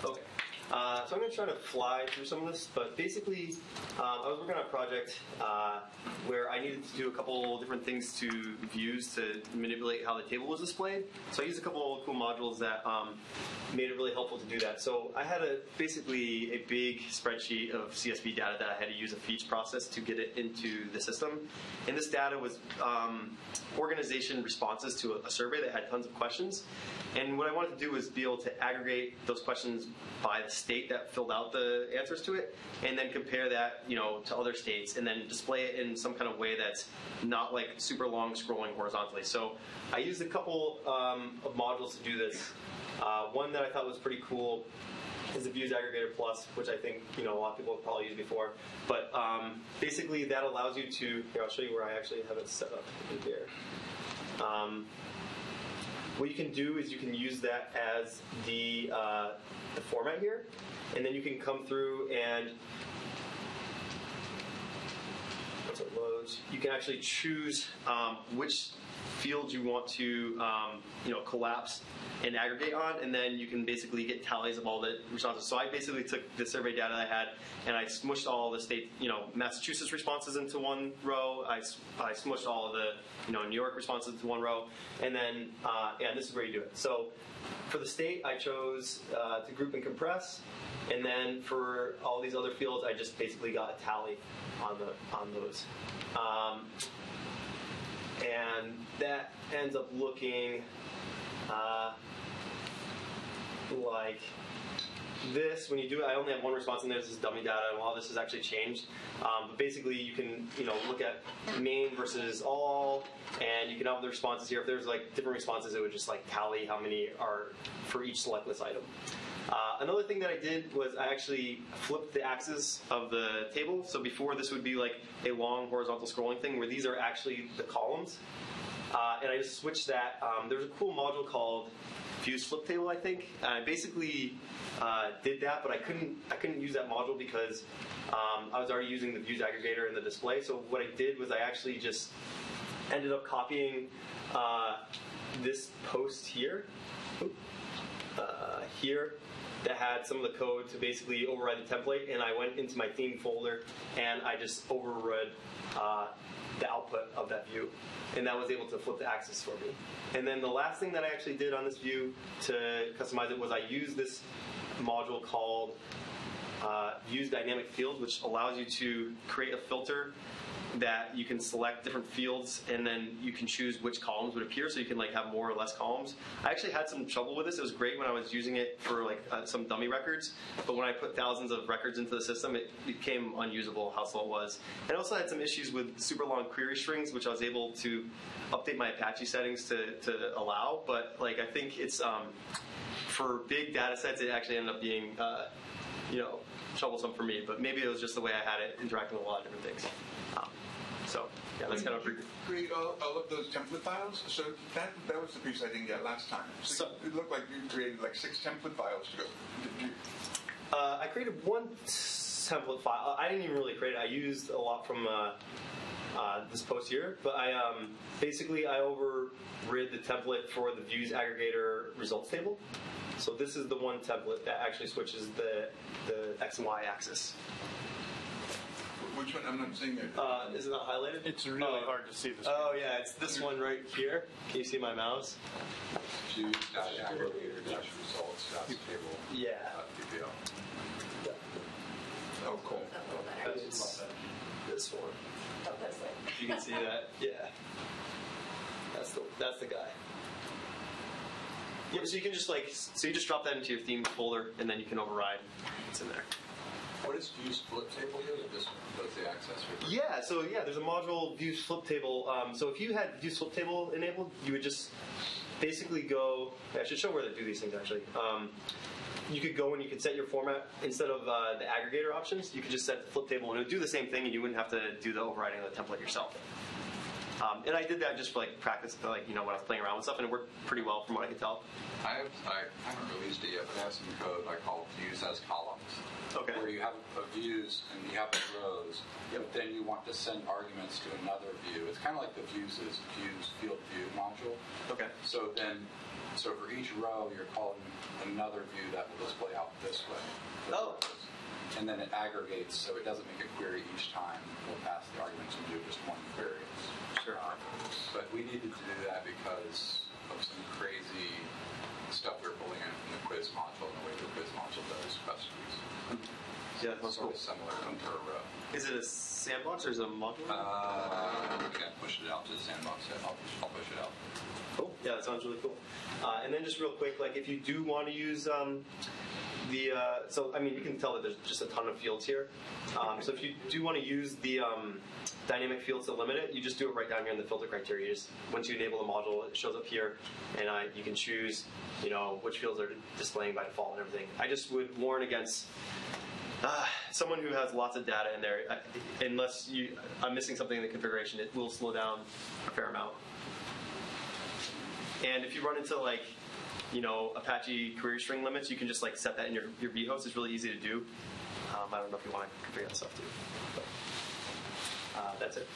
Okay. So I'm going to try to fly through some of this, but basically I was working on a project where I needed to do a couple different things to views to manipulate how the table was displayed. So I used a couple of cool modules that made it really helpful to do that. So I had basically a big spreadsheet of CSV data that I had to use a feeds process to get it into the system. And this data was organization responses to a survey that had tons of questions. And what I wanted to do was be able to aggregate those questions by the state that filled out the answers to it, and then compare that, to other states, and then display it in some kind of way that's not like super long scrolling horizontally. So I used a couple of modules to do this. One that I thought was pretty cool is the Views Aggregator Plus, which I think a lot of people have probably used before. But basically, that allows you to. Here, I'll show you where I actually have it set up in here. What you can do is you can use that as the format here, and then you can come through and once it loads, you can actually choose which fields you want to collapse and aggregate on, and then you can basically get tallies of all the responses. So I basically took the survey data I had and I smushed all the state, Massachusetts responses into one row. I smushed all of the, New York responses into one row, and then this is where you do it. So for the state, I chose to group and compress, and then for all these other fields, I just basically got a tally on those. And that ends up looking like this. When you do it, I only have one response in there. This is dummy data, and all this has actually changed. But basically, you can look at main versus all, and you can have the responses here. If there's like different responses, it would just like tally how many are for each select list item. Another thing that I did was I actually flipped the axis of the table. So before, this would be like a long horizontal scrolling thing, where these are actually the columns. And I just switched that. There's a cool module called Views Flip Table, I think. I basically did that, but I couldn't use that module because I was already using the Views Aggregator in the display. So what I did was I actually just ended up copying this post here, that had some of the code to basically override the template, and I went into my theme folder and I just overrode the output of that view, and that was able to flip the axis for me. And then the last thing that I actually did on this view to customize it was I used this module called Views Dynamic Fields, which allows you to create a filter that you can select different fields, and then you can choose which columns would appear, so you can like have more or less columns. I actually had some trouble with this. It was great when I was using it for like some dummy records, but when I put thousands of records into the system, it became unusable how slow it was. And I also had some issues with super long query strings, which I was able to update my Apache settings to allow, but like I think it's for big data sets, it actually ended up being troublesome for me, but maybe it was just the way I had it interacting with a lot of different things. So yeah, that's kind of pretty. Create all of those template files. So that was the piece I didn't get last time. So it looked like you created like 6 template files to go. Did you? I created one template file. I didn't even really create it. I used a lot from this post here, but I basically I overrid the template for the Views Aggregator results table. So this is the one template that actually switches the X and Y axis. Which one? I'm not seeing it. Is it not highlighted? It's really hard to see this. Oh yeah, it's this one right here. Can you see my mouse? Views.aggregator-results.table. Yeah. Oh, cool. It's this one. Oh, this way. You can see that. Yeah. That's the guy. Yeah, so you can just you just drop that into your theme folder, and then you can override. It's in there. What does Views Flip Table do? This does the access for? Yeah, so there's a module, Views Flip Table. So if you had Views Flip Table enabled, you would just basically go. I should show where to do these things actually. You could go and you could set your format instead of the aggregator options. You could just set the flip table, and it would do the same thing, and you wouldn't have to do the overriding of the template yourself. And I did that just for practice, when I was playing around with stuff, and it worked pretty well from what I could tell. I haven't released it yet, but I have some code I call Views as columns. Okay. Where you have views and you have the rows, but then you want to send arguments to another view. It's kind of like the views field view module. Okay. So for each row, you're calling another view that will display out this way. Oh. And then it aggregates, so it doesn't make a query each time. We'll pass the arguments and do just one query. Sure. But we needed to do that because of some crazy stuff we're pulling in from the quiz module and the way the quiz module does questions. Yeah, that's sort cool. of similar to a row. Is it a sandbox or is it a module? We can push it out to the sandbox. I'll push it out. Cool. Yeah, that sounds really cool. And then just real quick, like if you do want to use so I mean, you can tell that there's just a ton of fields here. So if you do want to use the dynamic fields to limit it, you just do it right down here in the filter criteria. You just, once you enable the module, it shows up here, and you can choose, which fields are displaying by default and everything. I just would warn against someone who has lots of data in there. Unless I'm missing something in the configuration, it will slow down a fair amount. And if you run into Apache query string limits, you can just set that in your vhost. It's really easy to do. I don't know if you want to configure that stuff too. But, that's it.